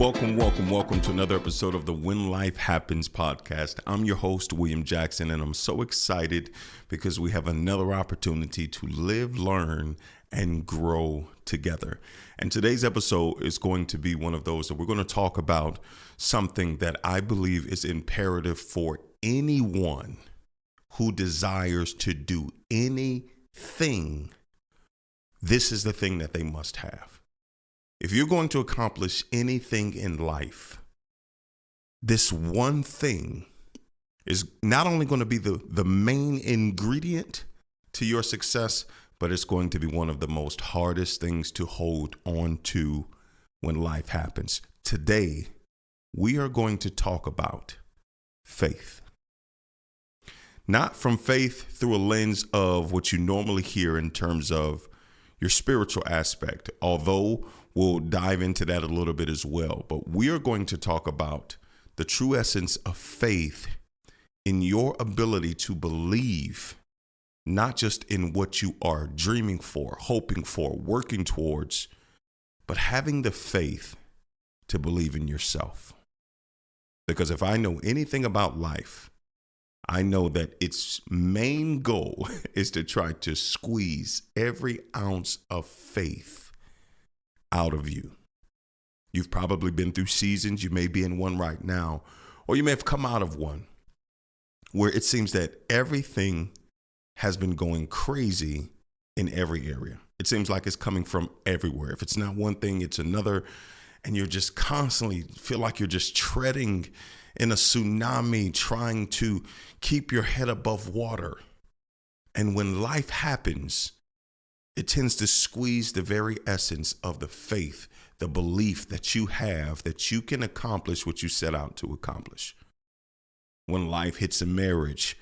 Welcome to another episode of the When Life Happens podcast. I'm your host, William Jackson, and I'm so excited because we have another opportunity to live, learn, and grow together. And today's episode is going to be one of those that we're going to talk about something that I believe is imperative for anyone who desires to do anything. This is the thing that they must have. If you're going to accomplish anything in life, this one thing is not only going to be the main ingredient to your success, but it's going to be one of the most hardest things to hold on to when life happens. Today, we are going to talk about faith. Not from faith through a lens of what you normally hear in terms of your spiritual aspect, although we'll dive into that a little bit as well. But we are going to talk about the true essence of faith in your ability to believe, not just in what you are dreaming for, hoping for, working towards, but having the faith to believe in yourself. Because if I know anything about life, I know that its main goal is to try to squeeze every ounce of faith out of you. You've probably been through seasons. You may be in one right now, or you may have come out of one where it seems that everything has been going crazy in every area. It seems like it's coming from everywhere. If it's not one thing, it's another. And you're just constantly feel like you're just treading in a tsunami, trying to keep your head above water. And when life happens, it tends to squeeze the very essence of the faith, the belief that you have that you can accomplish what you set out to accomplish. When life hits a marriage,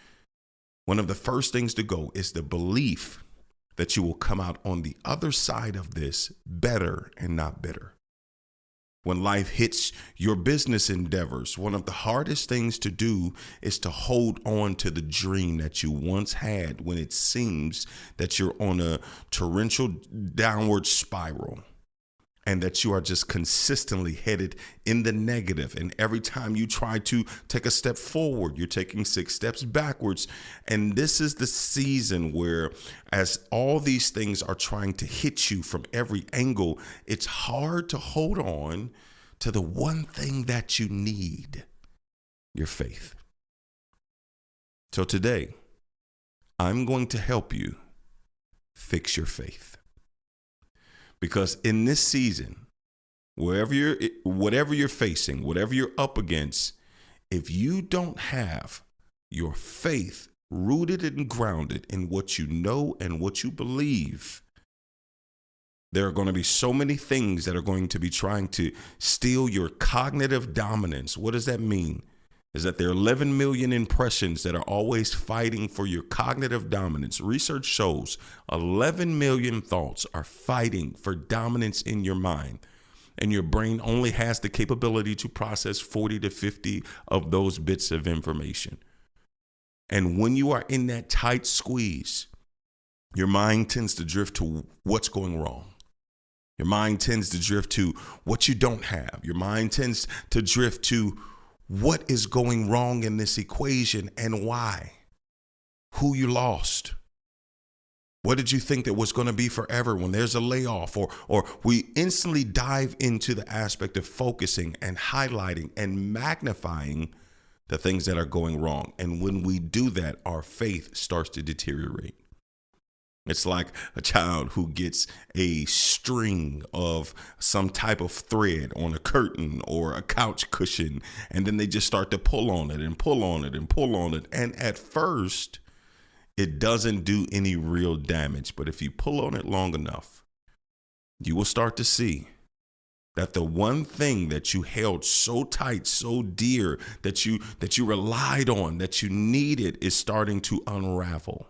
one of the first things to go is the belief that you will come out on the other side of this better and not bitter. When life hits your business endeavors, one of the hardest things to do is to hold on to the dream that you once had when it seems that you're on a torrential downward spiral and that you are just consistently headed in the negative. And every time you try to take a step forward, you're taking 6 steps backwards. And this is the season where, as all these things are trying to hit you from every angle, it's hard to hold on to the one thing that you need, your faith. So today, I'm going to help you fix your faith. Because in this season, whatever you're facing, whatever you're up against, if you don't have your faith rooted and grounded in what you know and what you believe, there are going to be so many things that are going to be trying to steal your cognitive dominance. What does that mean? Is that there are 11 million impressions that are always fighting for your cognitive dominance. Research shows 11 million thoughts are fighting for dominance in your mind. And your brain only has the capability to process 40 to 50 of those bits of information. And when you are in that tight squeeze, your mind tends to drift to what's going wrong. Your mind tends to drift to what you don't have. Your mind tends to drift to what is going wrong in this equation and why? Who you lost? What did you think that was going to be forever when there's a layoff? Or we instantly dive into the aspect of focusing and highlighting and magnifying the things that are going wrong. And when we do that, our faith starts to deteriorate. It's like a child who gets a string of some type of thread on a curtain or a couch cushion, and then they just start to pull on it and pull on it and pull on it. And at first, it doesn't do any real damage. But if you pull on it long enough, you will start to see that the one thing that you held so tight, so dear, that you relied on, that you needed, is starting to unravel.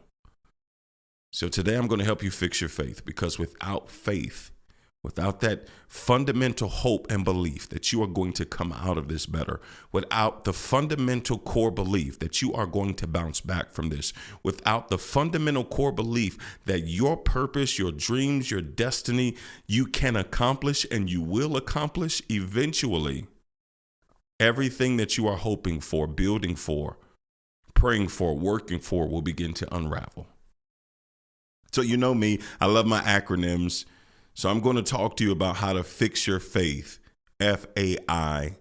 So today I'm going to help you fix your faith, because without faith, without that fundamental hope and belief that you are going to come out of this better, without the fundamental core belief that you are going to bounce back from this, without the fundamental core belief that your purpose, your dreams, your destiny, you can accomplish and you will accomplish eventually, everything that you are hoping for, building for, praying for, working for will begin to unravel. So you know me, I love my acronyms. So I'm going to talk to you about how to fix your faith, F-A-I-T-H.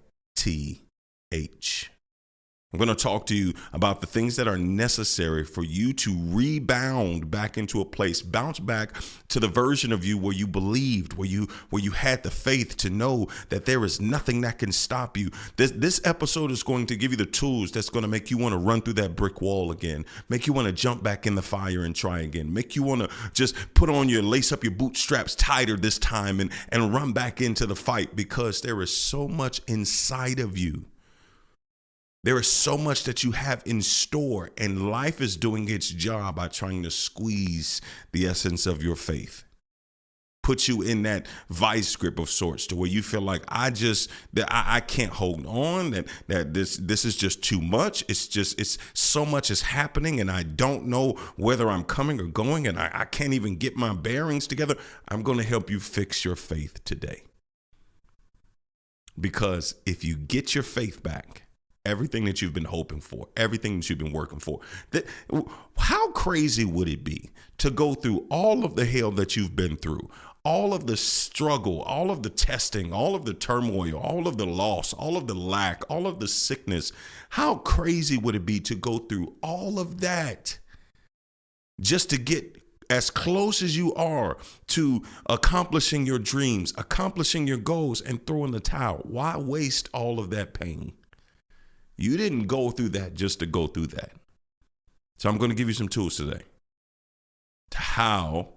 I'm going to talk to you about the things that are necessary for you to rebound back into a place, bounce back to the version of you where you believed, where you had the faith to know that there is nothing that can stop you. This episode is going to give you the tools that's going to make you want to run through that brick wall again, make you want to jump back in the fire and try again, make you want to just lace up your bootstraps tighter this time and run back into the fight, because there is so much inside of you. There is so much that you have in store, and life is doing its job by trying to squeeze the essence of your faith. Put you in that vice grip of sorts to where you feel like I can't hold on, that this is just too much. It's so much is happening and I don't know whether I'm coming or going, and I can't even get my bearings together. I'm going to help you fix your faith today. Because if you get your faith back, everything that you've been hoping for, everything that you've been working for, how crazy would it be to go through all of the hell that you've been through, all of the struggle, all of the testing, all of the turmoil, all of the loss, all of the lack, all of the sickness? How crazy would it be to go through all of that just to get as close as you are to accomplishing your dreams, accomplishing your goals, and throwing the towel? Why waste all of that pain? You didn't go through that just to go through that. So I'm going to give you some tools today to how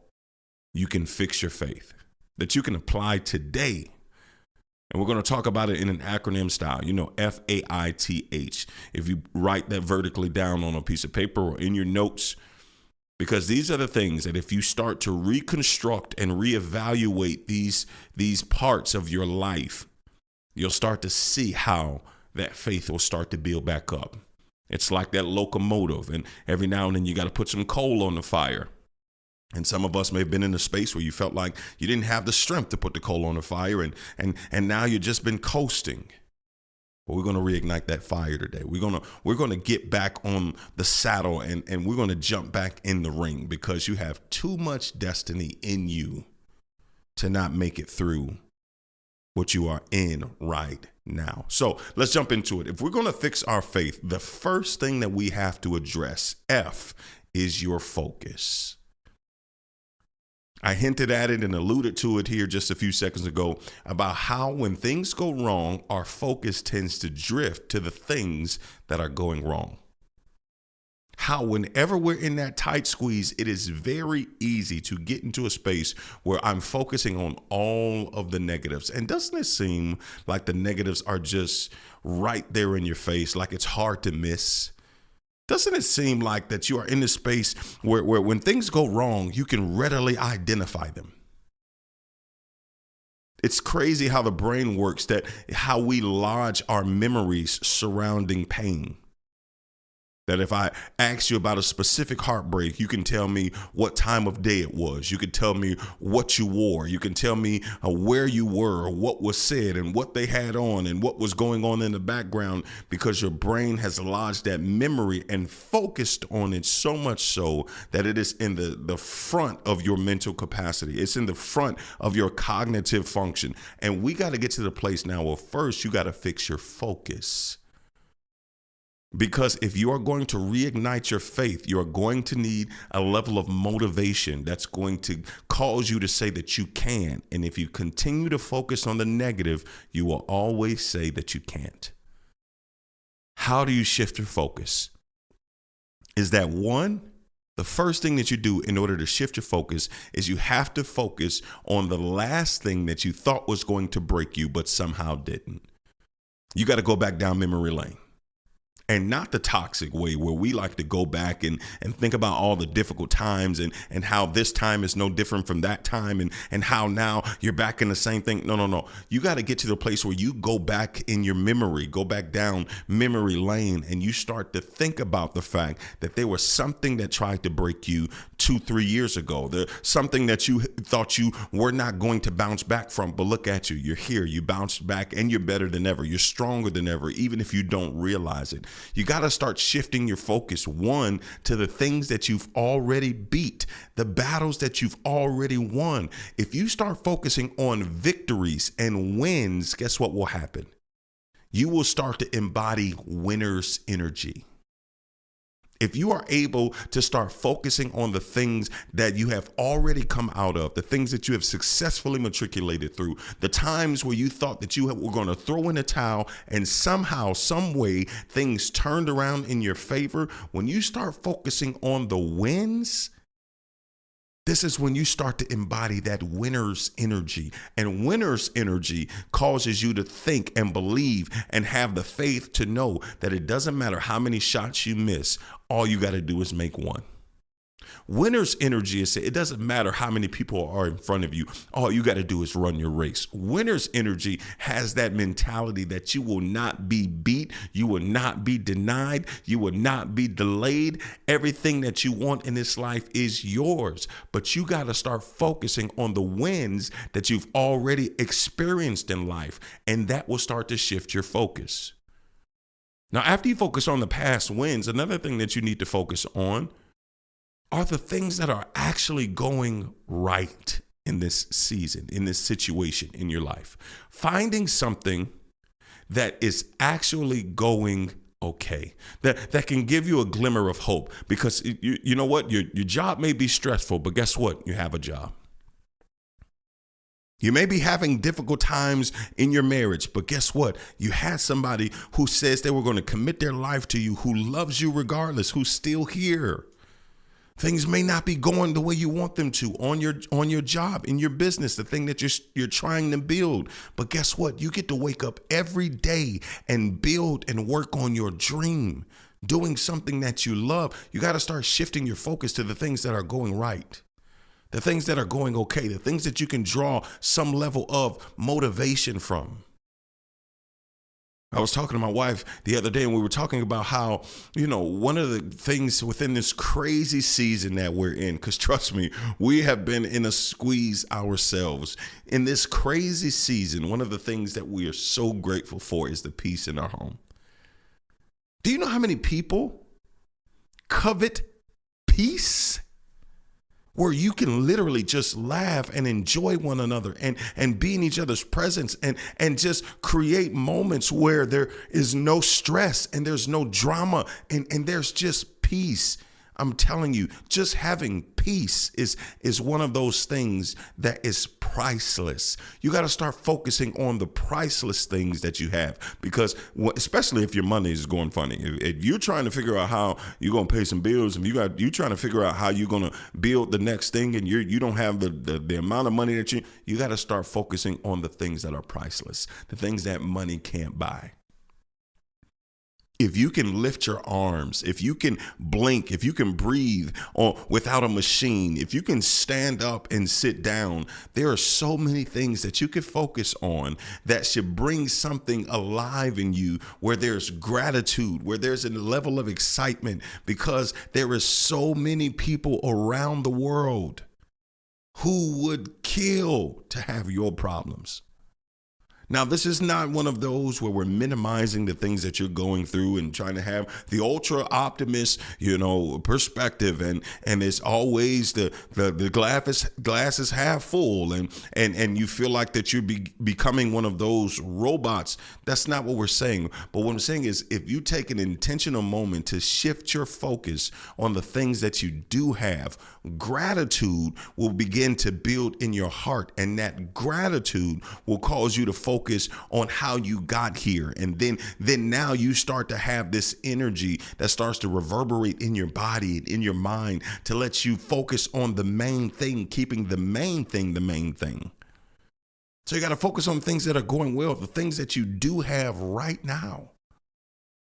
you can fix your faith that you can apply today. And we're going to talk about it in an acronym style, F-A-I-T-H. If you write that vertically down on a piece of paper or in your notes, because these are the things that if you start to reconstruct and reevaluate these parts of your life, you'll start to see how that faith will start to build back up. It's like that locomotive, and every now and then you got to put some coal on the fire. And some of us may have been in a space where you felt like you didn't have the strength to put the coal on the fire, and now you've just been coasting. But we're going to reignite that fire today. We're going to get back on the saddle, and we're going to jump back in the ring, because you have too much destiny in you to not make it through what you are in right now. So let's jump into it. If we're going to fix our faith, the first thing that we have to address, F, is your focus. I hinted at it and alluded to it here just a few seconds ago about how when things go wrong, our focus tends to drift to the things that are going wrong. How whenever we're in that tight squeeze, it is very easy to get into a space where I'm focusing on all of the negatives. And doesn't it seem like the negatives are just right there in your face, like it's hard to miss? Doesn't it seem like that you are in this space where when things go wrong, you can readily identify them? It's crazy how the brain works, that how we lodge our memories surrounding pain. That if I ask you about a specific heartbreak, you can tell me what time of day it was. You can tell me what you wore. You can tell me where you were, what was said, and what they had on, and what was going on in the background, because your brain has lodged that memory and focused on it so much so that it is in the front of your mental capacity. It's in the front of your cognitive function. And we got to get to the place now where first you got to fix your focus. Because if you are going to reignite your faith, you are going to need a level of motivation that's going to cause you to say that you can. And if you continue to focus on the negative, you will always say that you can't. How do you shift your focus? Is that one? The first thing that you do in order to shift your focus is you have to focus on the last thing that you thought was going to break you, but somehow didn't. You got to go back down memory lane. and not the toxic way where we like to go back and think about all the difficult times and how this time is no different from that time and how now you're back in the same thing. No. You got to get to the place where you go back in your memory, go back down memory lane, and you start to think about the fact that there was something that tried to break you 2-3 years ago. Something that you thought you were not going to bounce back from, but look at you. You're here. You bounced back and you're better than ever. You're stronger than ever, even if you don't realize it. You got to start shifting your focus, one, to the things that you've already beat, the battles that you've already won. If you start focusing on victories and wins, guess what will happen? You will start to embody winner's energy. If you are able to start focusing on the things that you have already come out of, the things that you have successfully matriculated through, the times where you thought that you were going to throw in a towel and somehow, some way, things turned around in your favor, when you start focusing on the wins, this is when you start to embody that winner's energy. And winner's energy causes you to think and believe and have the faith to know that it doesn't matter how many shots you miss, all you got to do is make one. Winner's energy is it doesn't matter how many people are in front of you. All you got to do is run your race. Winner's energy has that mentality that you will not be beat. You will not be denied. You will not be delayed. Everything that you want in this life is yours. But you got to start focusing on the wins that you've already experienced in life. And that will start to shift your focus. Now, after you focus on the past wins, another thing that you need to focus on are the things that are actually going right in this season, in this situation in your life. Finding something that is actually going okay, that can give you a glimmer of hope, because you know what? Your job may be stressful, but guess what? You have a job. You may be having difficult times in your marriage, but guess what? You had somebody who says they were going to commit their life to you, who loves you regardless, who's still here. Things may not be going the way you want them to on your job, in your business, the thing that you're trying to build. But guess what? You get to wake up every day and build and work on your dream, doing something that you love. You got to start shifting your focus to the things that are going right, the things that are going okay, the things that you can draw some level of motivation from. I was talking to my wife the other day, and we were talking about how, one of the things within this crazy season that we're in, because trust me, we have been in a squeeze ourselves. In this crazy season, one of the things that we are so grateful for is the peace in our home. Do you know how many people covet peace? Where you can literally just laugh and enjoy one another and be in each other's presence and just create moments where there is no stress and there's no drama and there's just peace. I'm telling you, just having peace is one of those things that is priceless. You got to start focusing on the priceless things that you have, because especially if your money is going funny, if you're trying to figure out how you're going to pay some bills, if you're trying to figure out how you're going to build the next thing, and you don't have the amount of money that you got to start focusing on the things that are priceless, the things that money can't buy. If you can lift your arms, if you can blink, if you can breathe without a machine, if you can stand up and sit down, there are so many things that you could focus on that should bring something alive in you, where there's gratitude, where there's a level of excitement, because there is so many people around the world who would kill to have your problems. Now, this is not one of those where we're minimizing the things that you're going through and trying to have the ultra optimist, perspective. And it's always the glass is half full and you feel like that you're becoming one of those robots. That's not what we're saying. But what I'm saying is, if you take an intentional moment to shift your focus on the things that you do have, gratitude will begin to build in your heart. And that gratitude will cause you to focus on how you got here. And then now you start to have this energy that starts to reverberate in your body and in your mind to let you focus on the main thing, keeping the main thing the main thing. So you got to focus on things that are going well, the things that you do have right now.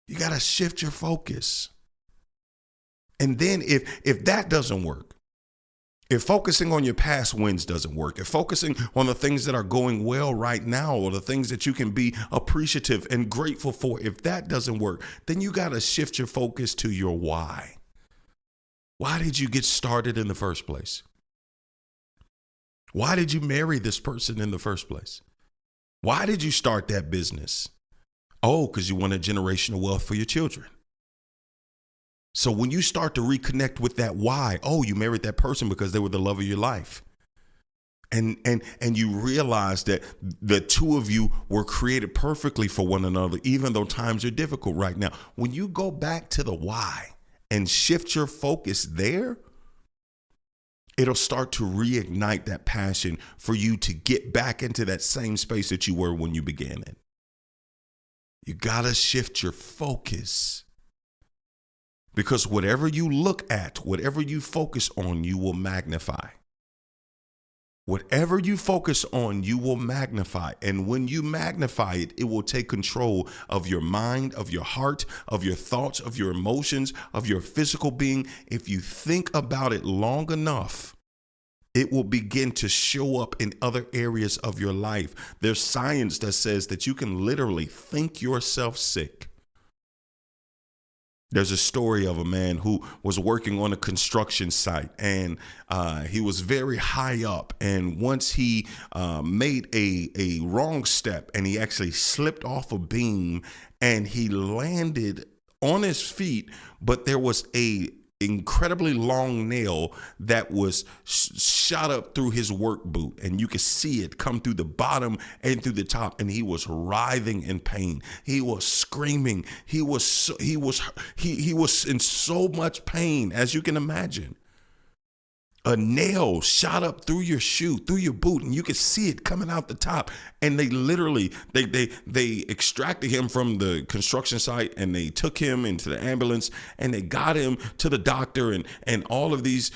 You got to shift your focus. And then if that doesn't work, if focusing on your past wins doesn't work, if focusing on the things that are going well right now or the things that you can be appreciative and grateful for, if that doesn't work, then you got to shift your focus to your why. Why did you get started in the first place? Why did you marry this person in the first place? Why did you start that business? Oh, because you wanted generational wealth for your children. So when you start to reconnect with that why, oh, you married that person because they were the love of your life. And you realize that the two of you were created perfectly for one another, even though times are difficult right now. When you go back to the why and shift your focus there, it'll start to reignite that passion for you to get back into that same space that you were when you began it. You got to shift your focus. Because whatever you look at, whatever you focus on, you will magnify. Whatever you focus on, you will magnify. And when you magnify it, it will take control of your mind, of your heart, of your thoughts, of your emotions, of your physical being. If you think about it long enough, it will begin to show up in other areas of your life. There's science that says that you can literally think yourself sick. There's a story of a man who was working on a construction site, and he was very high up. And once he made a wrong step, and he actually slipped off a beam, and he landed on his feet, but there was a incredibly long nail that was shot up through his work boot, and you could see it come through the bottom and through the top, and he was writhing in pain. He was screaming. He was in so much pain, as you can imagine. A nail shot up through your shoe, through your boot, and you could see it coming out the top. And they literally, they extracted him from the construction site, and they took him into the ambulance, and they got him to the doctor, and all of these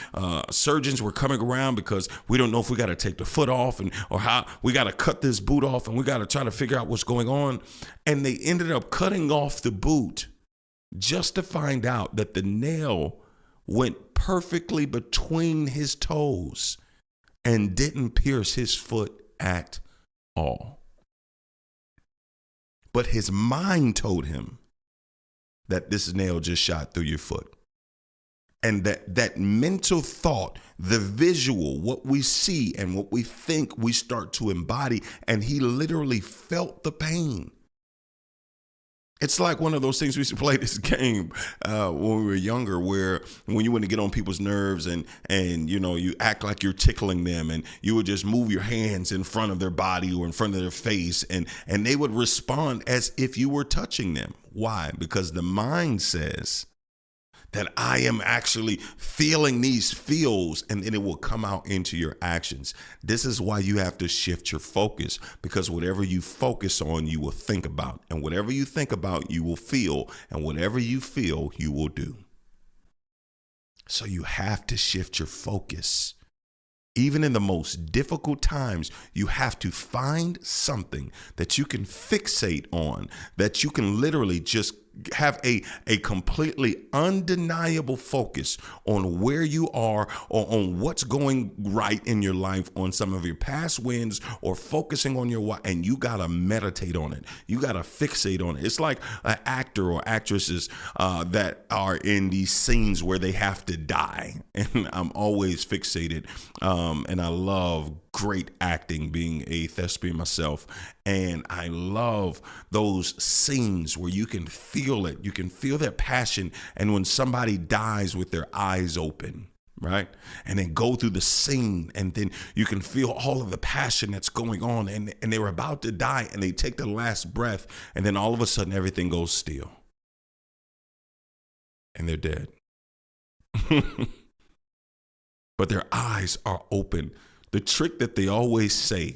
surgeons were coming around because we don't know if we got to take the foot off or how we got to cut this boot off, and we got to try to figure out what's going on. And they ended up cutting off the boot just to find out that the nail went perfectly between his toes and didn't pierce his foot at all. But his mind told him that this nail just shot through your foot. And that mental thought, the visual, what we see and what we think, we start to embody. And he literally felt the pain. It's like one of those things we used to play this game when we were younger, where when you want to get on people's nerves and you know, you act like you're tickling them, and you would just move your hands in front of their body or in front of their face, and they would respond as if you were touching them. Why? Because the mind says that I am actually feeling these feels, and then it will come out into your actions. This is why you have to shift your focus, because whatever you focus on, you will think about, and whatever you think about, you will feel, and whatever you feel, you will do. So you have to shift your focus. Even in the most difficult times, you have to find something that you can fixate on, that you can literally just have a completely undeniable focus on where you are, or on what's going right in your life, on some of your past wins, or focusing on your why. And you got to meditate on it. You got to fixate on it. It's like an actor or actresses that are in these scenes where they have to die. And I'm always fixated. And I love great acting, being a thespian myself. And I love those scenes where you can feel it. You can feel that passion. And when somebody dies with their eyes open, right? And then go through the scene, and then you can feel all of the passion that's going on. And they were about to die, and they take the last breath. And then all of a sudden, everything goes still. And they're dead. But their eyes are open. The trick that they always say,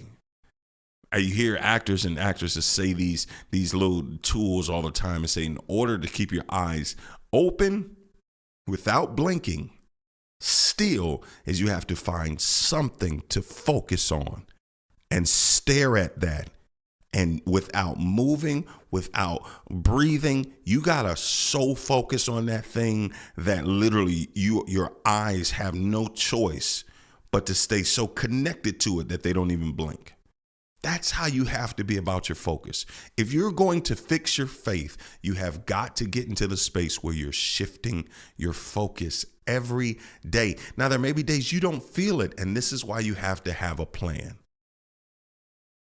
you hear actors and actresses say these little tools all the time, and say, in order to keep your eyes open without blinking, still, is you have to find something to focus on and stare at that And without moving, without breathing, you gotta so focus on that thing that literally your eyes have no choice but to stay so connected to it that they don't even blink. That's how you have to be about your focus. If you're going to fix your faith, you have got to get into the space where you're shifting your focus every day. Now, there may be days you don't feel it, and this is why you have to have a plan.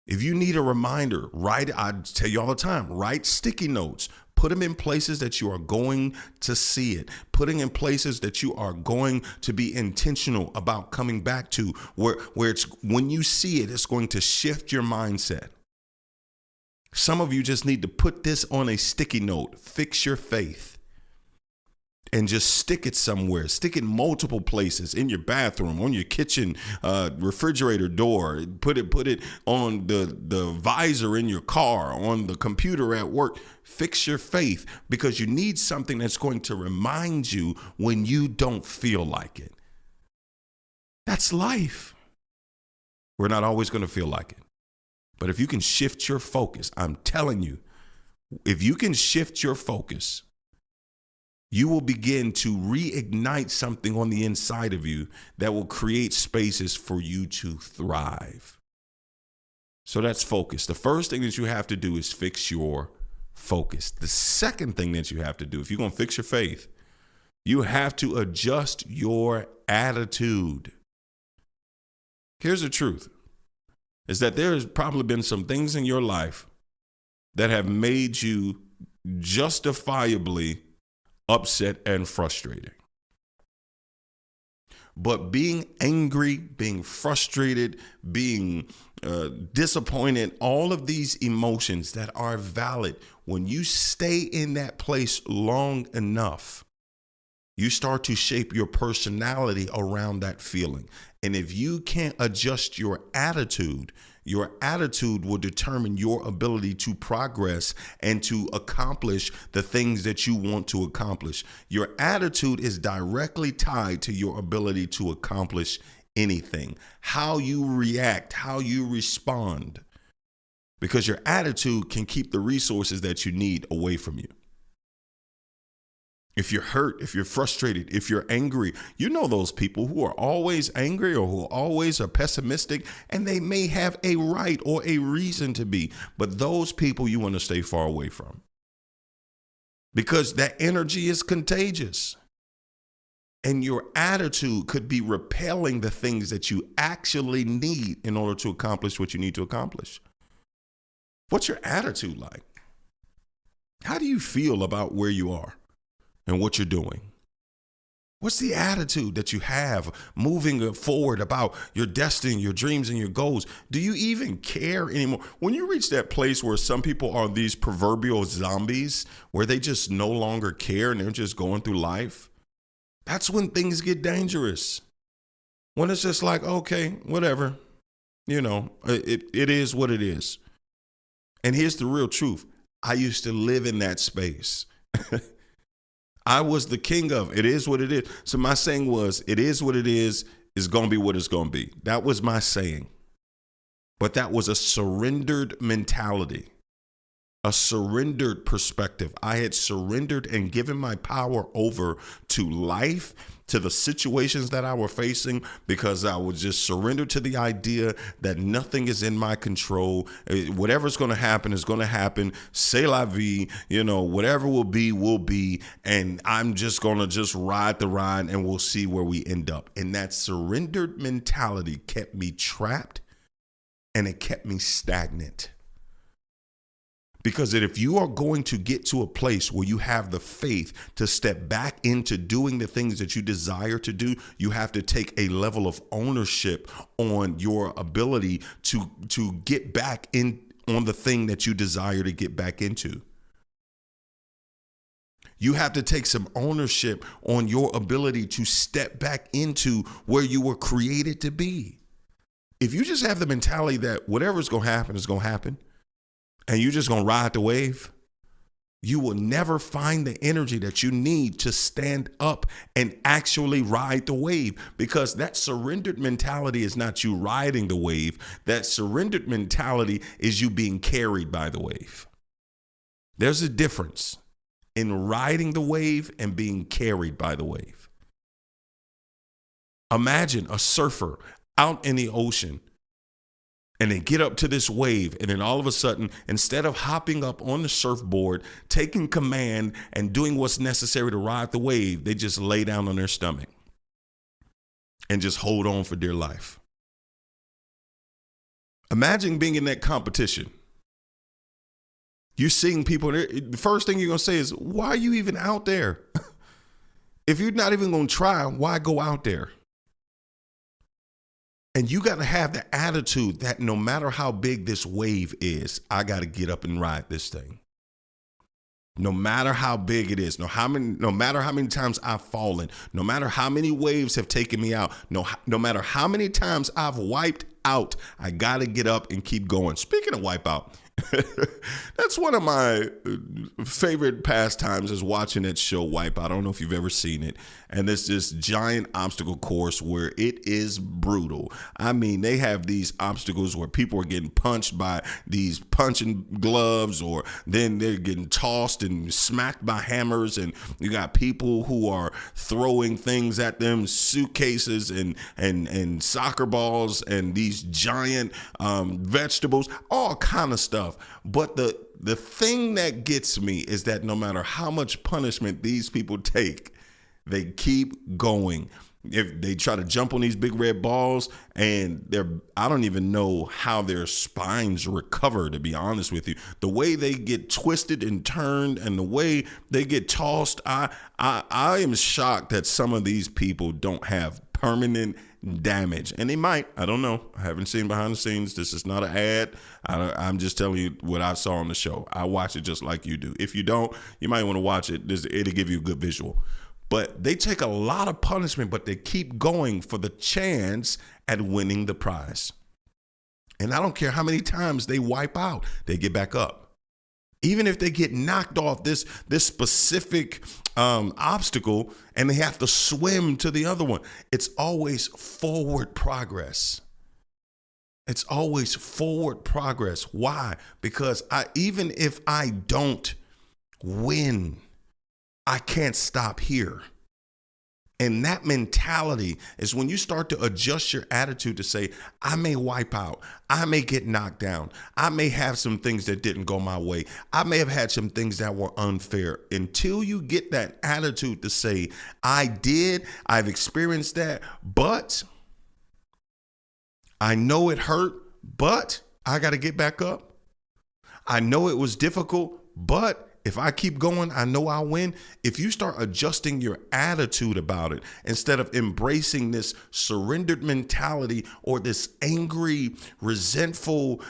If you need a reminder, I tell you all the time, write sticky notes. Put them in places that you are going to see it. Putting in places that you are going to be intentional about coming back to, where it's when you see it, it's going to shift your mindset. Some of you just need to put this on a sticky note. Fix your faith. And just stick it somewhere. Stick it multiple places, in your bathroom, on your kitchen refrigerator door. Put it on the visor in your car, on the computer at work. Fix your faith, because you need something that's going to remind you when you don't feel like it. That's life. We're not always going to feel like it. But if you can shift your focus, I'm telling you, if you can shift your focus, you will begin to reignite something on the inside of you that will create spaces for you to thrive. So that's focus. The first thing that you have to do is fix your focus. The second thing that you have to do, if you're going to fix your faith, you have to adjust your attitude. Here's the truth, is that there has probably been some things in your life that have made you justifiably upset and frustrated. But being angry, being frustrated, being disappointed, all of these emotions that are valid, when you stay in that place long enough, you start to shape your personality around that feeling. And if you can't adjust your attitude will determine your ability to progress and to accomplish the things that you want to accomplish. Your attitude is directly tied to your ability to accomplish anything. How you react, how you respond. Because your attitude can keep the resources that you need away from you. If you're hurt, if you're frustrated, if you're angry, you know those people who are always angry or who always are pessimistic, and they may have a right or a reason to be, but those people you want to stay far away from, because that energy is contagious. And your attitude could be repelling the things that you actually need in order to accomplish what you need to accomplish. What's your attitude like? How do you feel about where you are and what you're doing? What's the attitude that you have moving forward about your destiny, your dreams, and your goals? Do you even care anymore? When you reach that place where some people are these proverbial zombies, where they just no longer care and they're just going through life, that's when things get dangerous. When it's just like, okay, whatever, it is what it is. And here's the real truth. I used to live in that space. I was the king of it is what it is. So my saying was, it is what it is going to be what it's going to be. That was my saying. But that was a surrendered mentality, a surrendered perspective. I had surrendered and given my power over to life, to the situations that I were facing, because I was just surrendered to the idea that nothing is in my control. Whatever's going to happen is going to happen. C'est la vie, whatever will be. And I'm just going to just ride the ride and we'll see where we end up. And that surrendered mentality kept me trapped and it kept me stagnant. Because if you are going to get to a place where you have the faith to step back into doing the things that you desire to do, you have to take a level of ownership on your ability to get back in on the thing that you desire to get back into. You have to take some ownership on your ability to step back into where you were created to be. If you just have the mentality that whatever's going to happen is going to happen, and you're just going to ride the wave, you will never find the energy that you need to stand up and actually ride the wave, because that surrendered mentality is not you riding the wave. That surrendered mentality is you being carried by the wave. There's a difference in riding the wave and being carried by the wave. Imagine a surfer out in the ocean, and they get up to this wave, and then all of a sudden, instead of hopping up on the surfboard, taking command and doing what's necessary to ride the wave, they just lay down on their stomach and just hold on for dear life. Imagine being in that competition. You're seeing people, the first thing you're going to say is, why are you even out there? If you're not even going to try, why go out there? And you got to have the attitude that no matter how big this wave is, I got to get up and ride this thing. No matter how big it is, no matter how many times I've fallen, no matter how many waves have taken me out, no matter how many times I've wiped out, I got to get up and keep going. Speaking of wipe out, that's one of my favorite pastimes, is watching that show Wipeout. I don't know if you've ever seen it. And it's this giant obstacle course where it is brutal. I mean, they have these obstacles where people are getting punched by these punching gloves, or then they're getting tossed and smacked by hammers. And you got people who are throwing things at them, suitcases and soccer balls and these giant vegetables, all kind of stuff. But the thing that gets me is that no matter how much punishment these people take, they keep going. If they try to jump on these big red balls, and I don't even know how their spines recover, to be honest with you. The way they get twisted and turned and the way they get tossed, I am shocked that some of these people don't have permanent damage. And they might. I don't know. I haven't seen behind the scenes. This is not an ad. I'm just telling you what I saw on the show. I watch it just like you do. If you don't, you might want to watch it. It'll give you a good visual. But they take a lot of punishment, but they keep going for the chance at winning the prize. And I don't care how many times they wipe out, they get back up. Even if they get knocked off this specific obstacle and they have to swim to the other one, it's always forward progress. It's always forward progress. Why? Because even if I don't win, I can't stop here. And that mentality is when you start to adjust your attitude to say, I may wipe out, I may get knocked down, I may have some things that didn't go my way, I may have had some things that were unfair. Until you get that attitude to say, I've experienced that, but I know it hurt, but I got to get back up. I know it was difficult, but if I keep going, I know I'll win. If you start adjusting your attitude about it, instead of embracing this surrendered mentality or this angry, resentful,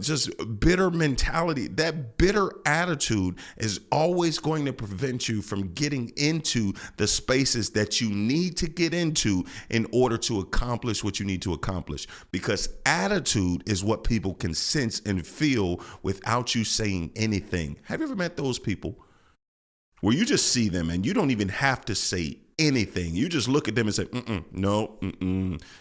just bitter mentality, that bitter attitude is always going to prevent you from getting into the spaces that you need to get into in order to accomplish what you need to accomplish. Because attitude is what people can sense and feel without you saying anything. Have you ever met those people where you just see them and you don't even have to say anything? You just look at them and say, no,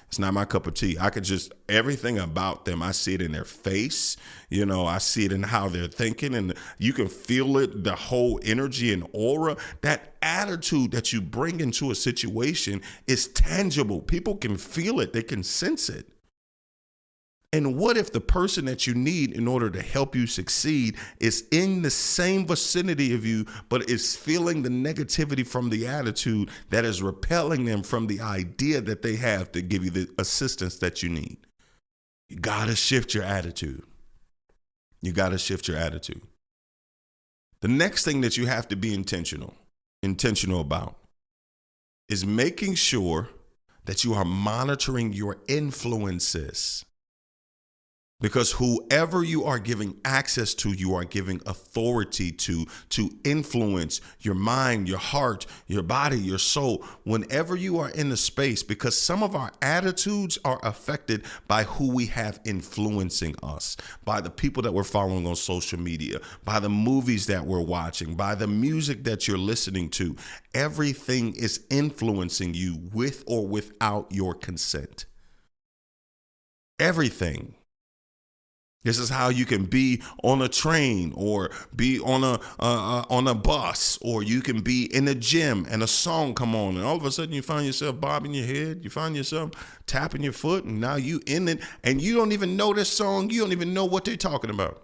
it's not my cup of tea. I could just, everything about them, I see it in their face. I see it in how they're thinking, and you can feel it, the whole energy and aura. That attitude that you bring into a situation is tangible. People can feel it. They can sense it. And what if the person that you need in order to help you succeed is in the same vicinity of you, but is feeling the negativity from the attitude that is repelling them from the idea that they have to give you the assistance that you need? You got to shift your attitude. You got to shift your attitude. The next thing that you have to be intentional about is making sure that you are monitoring your influences. Because whoever you are giving access to, you are giving authority to influence your mind, your heart, your body, your soul, whenever you are in the space, because some of our attitudes are affected by who we have influencing us, by the people that we're following on social media, by the movies that we're watching, by the music that you're listening to. Everything is influencing you with or without your consent. Everything. This is how you can be on a train or be on a bus, or you can be in a gym and a song come on and all of a sudden you find yourself bobbing your head, you find yourself tapping your foot, and now you in it and you don't even know this song, you don't even know what they're talking about.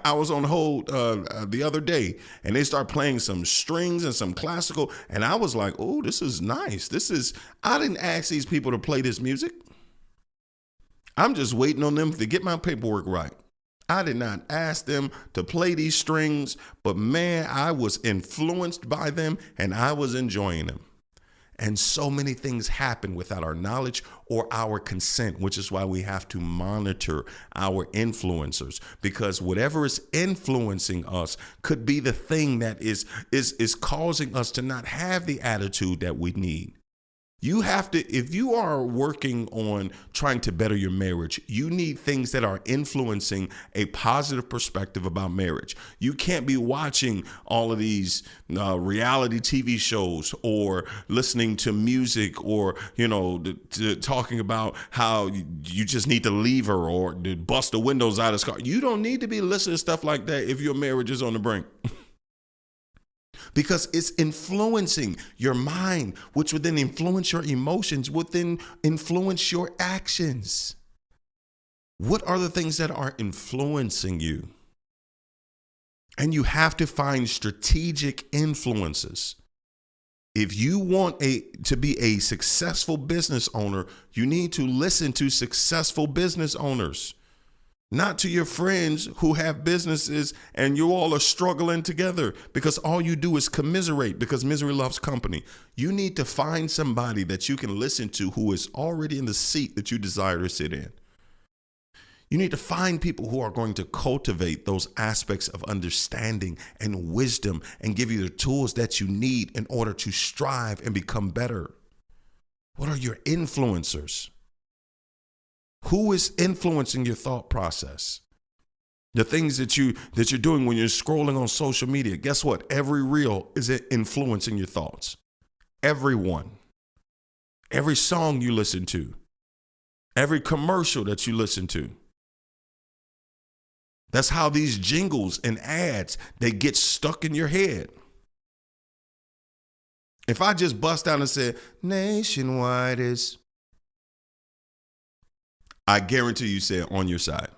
I was on hold the other day and they start playing some strings and some classical, and I was like, oh, this is nice. I didn't ask these people to play this music. I'm just waiting on them to get my paperwork right. I did not ask them to play these strings, but man, I was influenced by them and I was enjoying them. And so many things happen without our knowledge or our consent, which is why we have to monitor our influencers, because whatever is influencing us could be the thing that is causing us to not have the attitude that we need. You have to, if you are working on trying to better your marriage, you need things that are influencing a positive perspective about marriage. You can't be watching all of these reality TV shows or listening to music or, talking about how you just need to leave her or to bust the windows out of his car. You don't need to be listening to stuff like that if your marriage is on the brink. Because it's influencing your mind, which would then influence your emotions, would then influence your actions. What are the things that are influencing you? And you have to find strategic influences. If you want to be a successful business owner, you need to listen to successful business owners. Not to your friends who have businesses and you all are struggling together, because all you do is commiserate, because misery loves company. You need to find somebody that you can listen to who is already in the seat that you desire to sit in. You need to find people who are going to cultivate those aspects of understanding and wisdom and give you the tools that you need in order to strive and become better. What are your influencers? Who is influencing your thought process? The things that you're doing when you're scrolling on social media. Guess what? Every reel is influencing your thoughts. Everyone. Every song you listen to. Every commercial that you listen to. That's how these jingles and ads, they get stuck in your head. If I just bust out and said, Nationwide is, I guarantee you said on your side.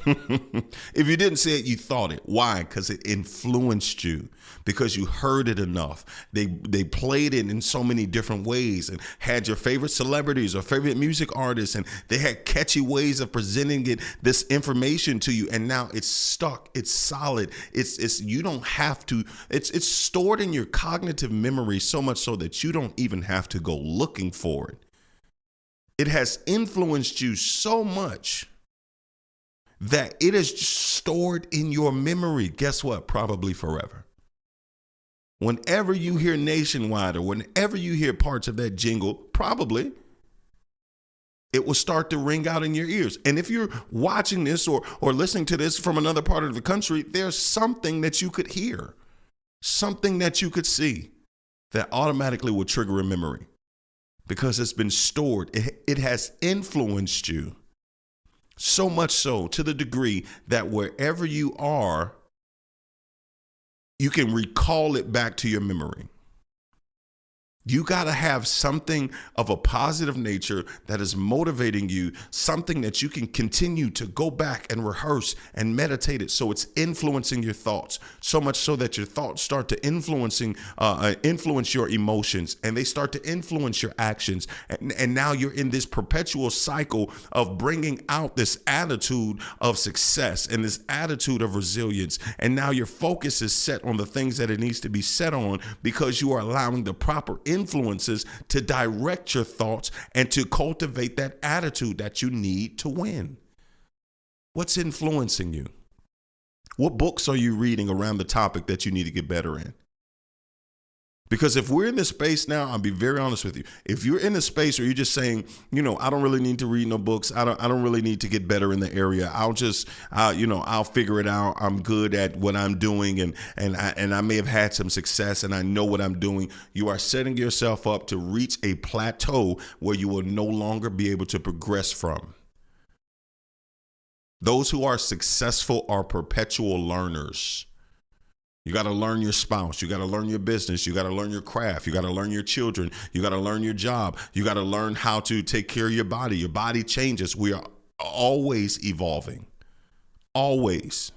If you didn't say it, you thought it. Why? Because it influenced you, because you heard it enough. They played it in so many different ways and had your favorite celebrities or favorite music artists, and they had catchy ways of presenting this information to you. And now it's stuck. It's solid. It's you don't have to. It's stored in your cognitive memory so much so that you don't even have to go looking for it. It has influenced you so much that it is stored in your memory. Guess what? Probably forever. Whenever you hear Nationwide or whenever you hear parts of that jingle, probably it will start to ring out in your ears. And if you're watching this or listening to this from another part of the country, there's something that you could hear, something that you could see that automatically will trigger a memory. Because it's been stored. It has influenced you so much so to the degree that wherever you are, you can recall it back to your memory. You got to have something of a positive nature that is motivating you, something that you can continue to go back and rehearse and meditate it, so it's influencing your thoughts, so much so that your thoughts start to influence your emotions, and they start to influence your actions. And now you're in this perpetual cycle of bringing out this attitude of success and this attitude of resilience. And now your focus is set on the things that it needs to be set on, because you are allowing the proper influences to direct your thoughts and to cultivate that attitude that you need to win. What's influencing you? What books are you reading around the topic that you need to get better in? Because if we're in this space now, I'll be very honest with you. If you're in a space where you're just saying, I don't really need to read no books. I don't really need to get better in the area. I'll figure it out. I'm good at what I'm doing, and I may have had some success, and I know what I'm doing. You are setting yourself up to reach a plateau where you will no longer be able to progress from. Those who are successful are perpetual learners. You got to learn your spouse. You got to learn your business. You got to learn your craft. You got to learn your children. You got to learn your job. You got to learn how to take care of your body. Your body changes. We are always evolving. Always.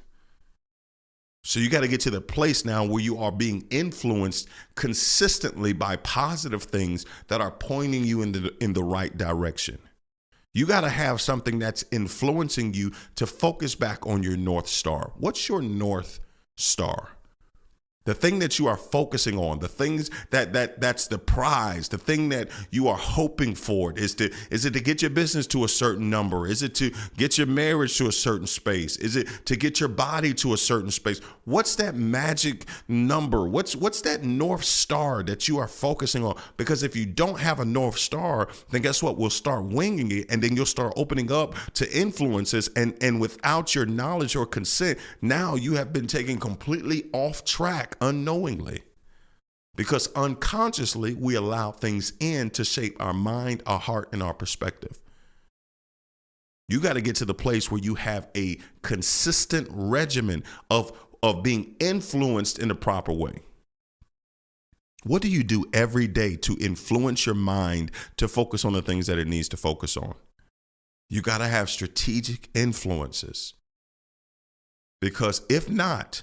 So you got to get to the place now where you are being influenced consistently by positive things that are pointing you in the right direction. You got to have something that's influencing you to focus back on your North Star. What's your North Star? The thing that you are focusing on, the things that's the prize, the thing that you are hoping for, is it to get your business to a certain number? Is it to get your marriage to a certain space? Is it to get your body to a certain space? What's that magic number? What's that North Star that you are focusing on? Because if you don't have a North Star, then guess what? We'll start winging it, and then you'll start opening up to influences, and without your knowledge or consent, now you have been taken completely off track unknowingly, because unconsciously we allow things in to shape our mind, our heart, and our perspective. You got to get to the place where you have a consistent regimen of being influenced in the proper way. What do you do every day to influence your mind to focus on the things that it needs to focus on? You got to have strategic influences, because if not,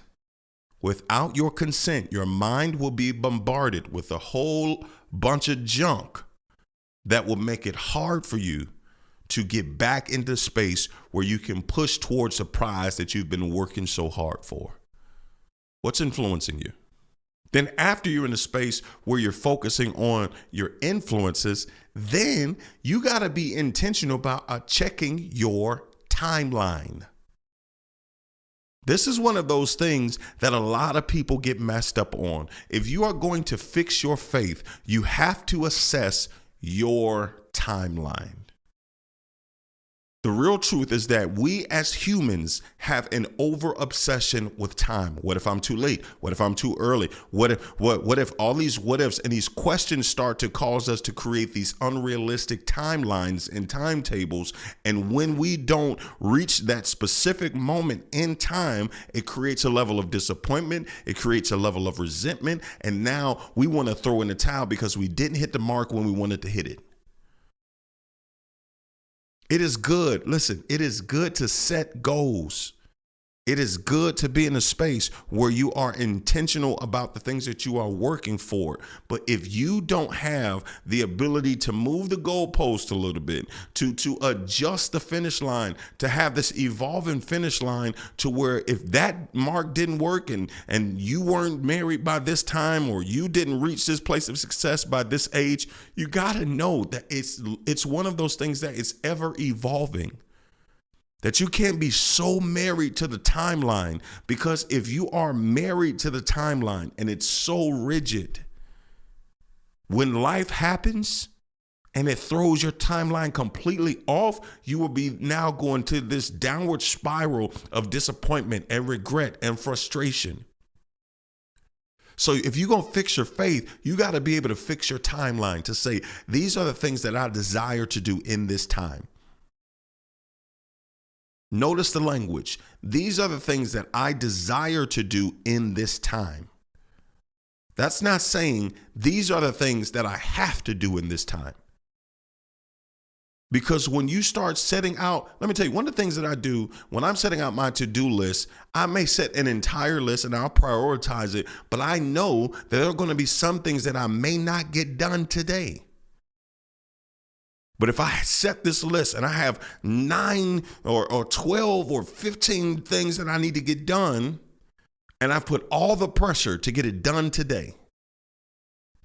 without your consent, your mind will be bombarded with a whole bunch of junk that will make it hard for you to get back into space where you can push towards the prize that you've been working so hard for. What's influencing you? Then after you're in a space where you're focusing on your influences, then you got to be intentional about checking your timeline. This is one of those things that a lot of people get messed up on. If you are going to fix your faith, you have to assess your timeline. The real truth is that we as humans have an over obsession with time. What if I'm too late? What if I'm too early? What if all these what ifs and these questions start to cause us to create these unrealistic timelines and timetables? And when we don't reach that specific moment in time, it creates a level of disappointment. It creates a level of resentment. And now we want to throw in the towel because we didn't hit the mark when we wanted to hit it. It is good. Listen, it is good to set goals. It is good to be in a space where you are intentional about the things that you are working for. But if you don't have the ability to move the goalpost a little bit, to adjust the finish line, to have this evolving finish line to where if that mark didn't work and you weren't married by this time, or you didn't reach this place of success by this age, you got to know that it's one of those things that is ever evolving. That you can't be so married to the timeline, because if you are married to the timeline and it's so rigid, when life happens and it throws your timeline completely off, you will be now going to this downward spiral of disappointment and regret and frustration. So if you're going to fix your faith, you got to be able to fix your timeline to say, these are the things that I desire to do in this time. Notice the language. These are the things that I desire to do in this time. That's not saying these are the things that I have to do in this time. Because when you start setting out, let me tell you, one of the things that I do when I'm setting out my to-do list, I may set an entire list and I'll prioritize it, but I know that there are going to be some things that I may not get done today. But if I set this list and I have 9 or 12 or 15 things that I need to get done, and I put all the pressure to get it done today,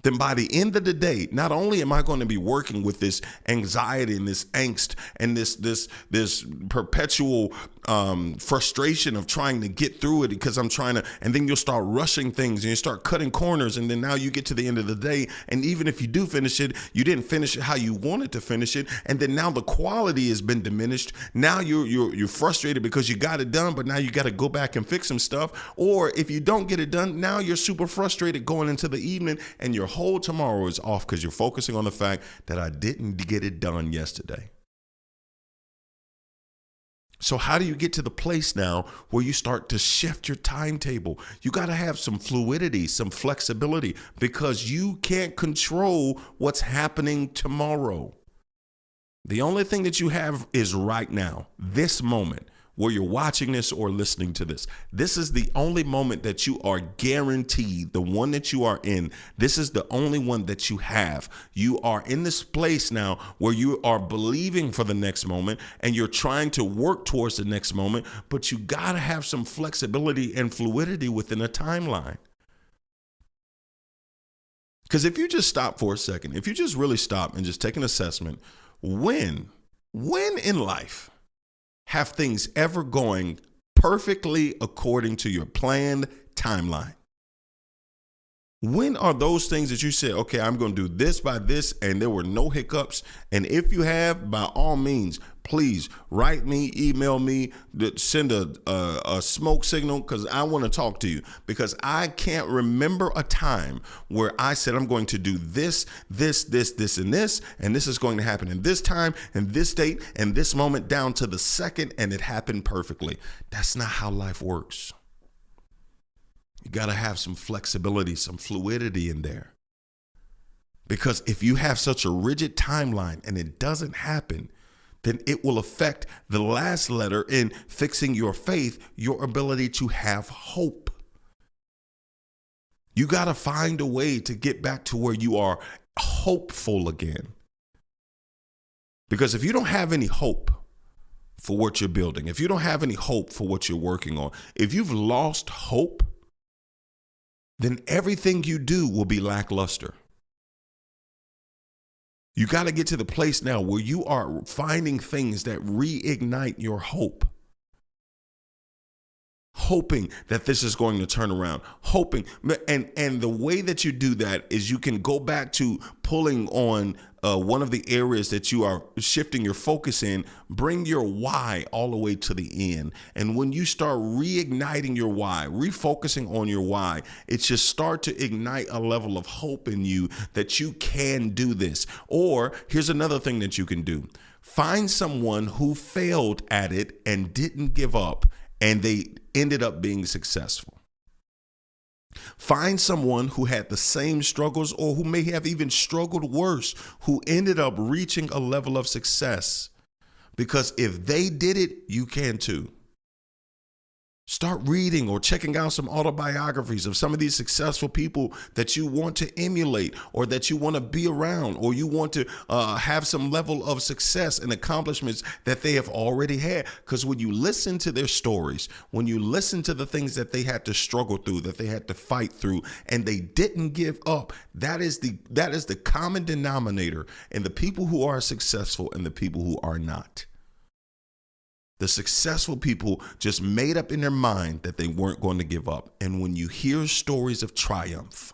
then by the end of the day, not only am I going to be working with this anxiety and this angst and this perpetual frustration of trying to get through it because I'm trying to, and then you'll start rushing things and you start cutting corners, and then now you get to the end of the day, and even if you do finish it, you didn't finish it how you wanted to finish it, and then now the quality has been diminished. Now you're frustrated because you got it done, but now you got to go back and fix some stuff. Or if you don't get it done, now you're super frustrated going into the evening, and your whole tomorrow is off because you're focusing on the fact that I didn't get it done yesterday. So how do you get to the place now where you start to shift your timetable? You got to have some fluidity, some flexibility, because you can't control what's happening tomorrow. The only thing that you have is right now, this moment, where you're watching this or listening to this. This is the only moment that you are guaranteed, the one that you are in. This is the only one that you have. You are in this place now where you are believing for the next moment and you're trying to work towards the next moment, but you got to have some flexibility and fluidity within a timeline. Because if you just stop for a second, if you just really stop and just take an assessment, when in life have things ever going perfectly according to your planned timeline? When are those things that you said, okay, I'm going to do this by this, and there were no hiccups? And if you have, by all means, please write me, email me, send a smoke signal, because I want to talk to you, because I can't remember a time where I said I'm going to do this, and this, and this is going to happen in this time and this date and this moment down to the second, and it happened perfectly. That's not how life works. You got to have some flexibility, some fluidity in there. Because if you have such a rigid timeline and it doesn't happen, then it will affect the last letter in fixing your faith, your ability to have hope. You got to find a way to get back to where you are hopeful again. Because if you don't have any hope for what you're building, if you don't have any hope for what you're working on, if you've lost hope, then everything you do will be lackluster. You got to get to the place now where you are finding things that reignite your hope. Hoping that this is going to turn around, hoping. And the way that you do that is you can go back to pulling on one of the areas that you are shifting your focus in, bring your why all the way to the end. And when you start reigniting your why, refocusing on your why, it just start to ignite a level of hope in you that you can do this. Or here's another thing that you can do. Find someone who failed at it and didn't give up, and they ended up being successful. Find someone who had the same struggles or who may have even struggled worse, who ended up reaching a level of success. Because if they did it, you can too. Start reading or checking out some autobiographies of some of these successful people that you want to emulate, or that you want to be around, or you want to have some level of success and accomplishments that they have already had. Because when you listen to their stories, when you listen to the things that they had to struggle through, that they had to fight through, and they didn't give up, that is the common denominator in the people who are successful and the people who are not. The successful people just made up in their mind that they weren't going to give up. And when you hear stories of triumph,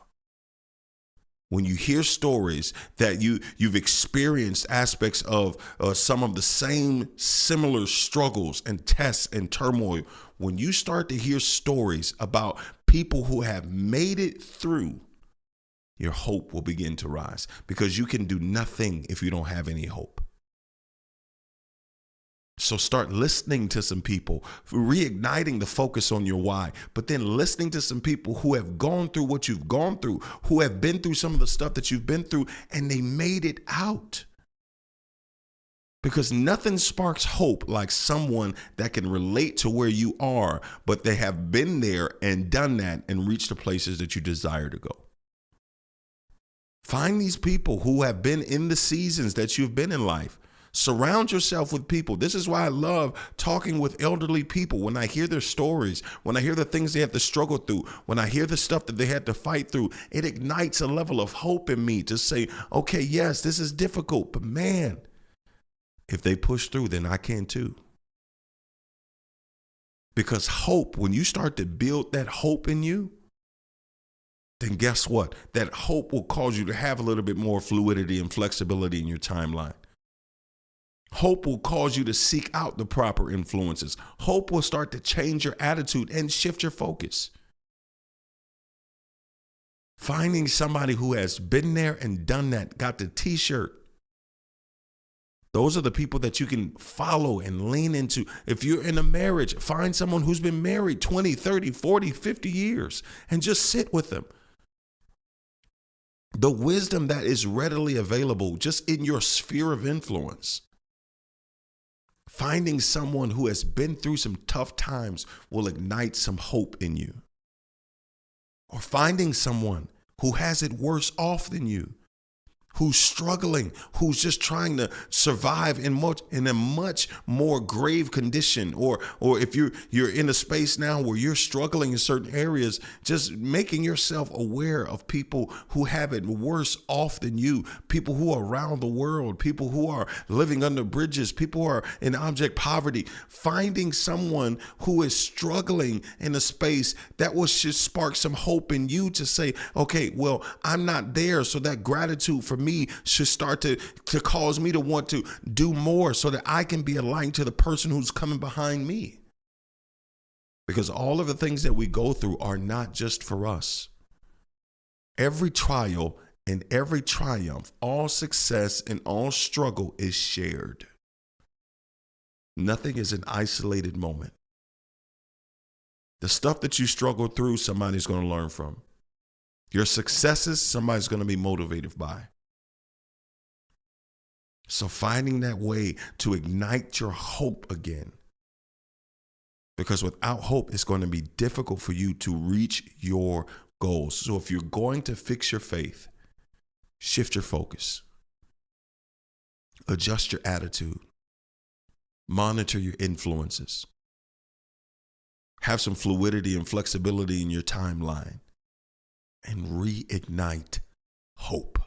when you hear stories that you've experienced aspects of some of the same similar struggles and tests and turmoil, when you start to hear stories about people who have made it through, your hope will begin to rise, because you can do nothing if you don't have any hope. So start listening to some people, reigniting the focus on your why, but then listening to some people who have gone through what you've gone through, who have been through some of the stuff that you've been through, and they made it out. Because nothing sparks hope like someone that can relate to where you are, but they have been there and done that and reached the places that you desire to go. Find these people who have been in the seasons that you've been in life. Surround yourself with people. This is why I love talking with elderly people. When I hear their stories, when I hear the things they have to struggle through, when I hear the stuff that they had to fight through, it ignites a level of hope in me to say, okay, yes, this is difficult, but man, if they push through, then I can too. Because hope, when you start to build that hope in you, then guess what? That hope will cause you to have a little bit more fluidity and flexibility in your timeline. Hope will cause you to seek out the proper influences. Hope will start to change your attitude and shift your focus. Finding somebody who has been there and done that, got the t-shirt. Those are the people that you can follow and lean into. If you're in a marriage, find someone who's been married 20, 30, 40, 50 years and just sit with them. The wisdom that is readily available just in your sphere of influence. Finding someone who has been through some tough times will ignite some hope in you. Or finding someone who has it worse off than you, who's struggling, who's just trying to survive in a much more grave condition, or if you're in a space now where you're struggling in certain areas, just making yourself aware of people who have it worse off than you, people who are around the world, people who are living under bridges, people who are in abject poverty. Finding someone who is struggling in a space that will just spark some hope in you to say, okay, well, I'm not there, so that gratitude for me should start to cause me to want to do more so that I can be aligned to the person who's coming behind me. Because all of the things that we go through are not just for us. Every trial and every triumph, all success and all struggle is shared. Nothing is an isolated moment. The stuff that you struggle through, somebody's going to learn from. Your successes, somebody's going to be motivated by. So finding that way to ignite your hope again. Because without hope, it's going to be difficult for you to reach your goals. So if you're going to fix your faith, shift your focus. Adjust your attitude. Monitor your influences. Have some fluidity and flexibility in your timeline. And reignite hope.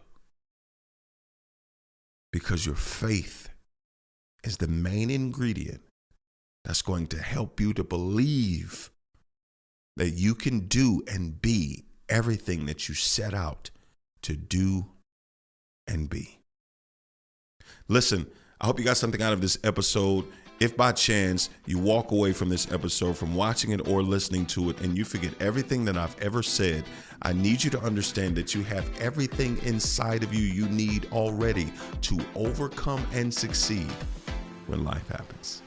Because your faith is the main ingredient that's going to help you to believe that you can do and be everything that you set out to do and be. Listen, I hope you got something out of this episode. If by chance you walk away from this episode, from watching it or listening to it, and you forget everything that I've ever said, I need you to understand that you have everything inside of you you need already to overcome and succeed when life happens.